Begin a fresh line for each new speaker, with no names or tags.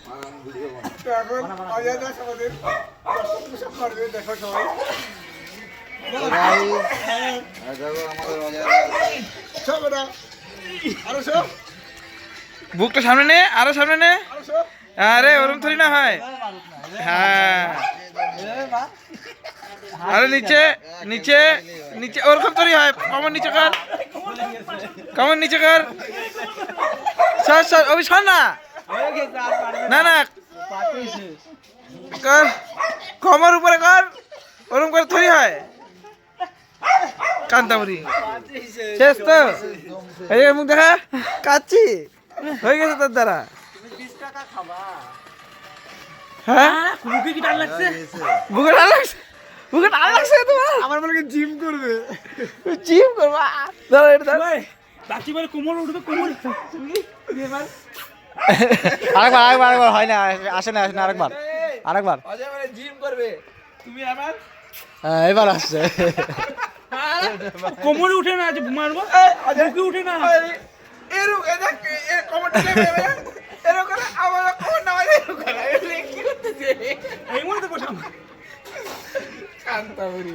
তো এখন অজয় দাস আমাদের সব করবে, দেখো সবাই। সব এটা আরো সব
বুকটা সামনে নে, আরো সামনে নে।
আরো সব
আরে ওরম থরি না হয়। হ্যাঁ আরে নিচে নিচে নিচে ওরকম তৈরি হয়। কমন নিচে কর, কমন নিচে কর। সর সর অভি সর না, না না কর, কমর উপরে কর, ওরকম করে তৈরি হয়। কান্তামুড়ি শেষ তো, এই মুখ দেখা কাচ্ছি হয়ে গেছে তোর দ্বারা। হ্যাঁ বুকে কি টান লাগছে, বুকে টান লাগছে, বুকে টান লাগছে তোমার।
আমার বলে জিম করবে,
জিম করবা, দাঁড়া এটা দাঁড়া।
বাকি বলে কোমর উঠবে, কোমর
আরেকবার আরেকবার আরেকবার হয় না, আসে না আসে না, আরেকবার আরেকবার।
অজয় বলে জিম করবে, তুমি আমার
হ্যাঁ এবার আসছে।
কোমরে উঠে না, যে মারবো বুকে উঠে না।
এরকম এরকম কমেন্ট এরকম করে আমার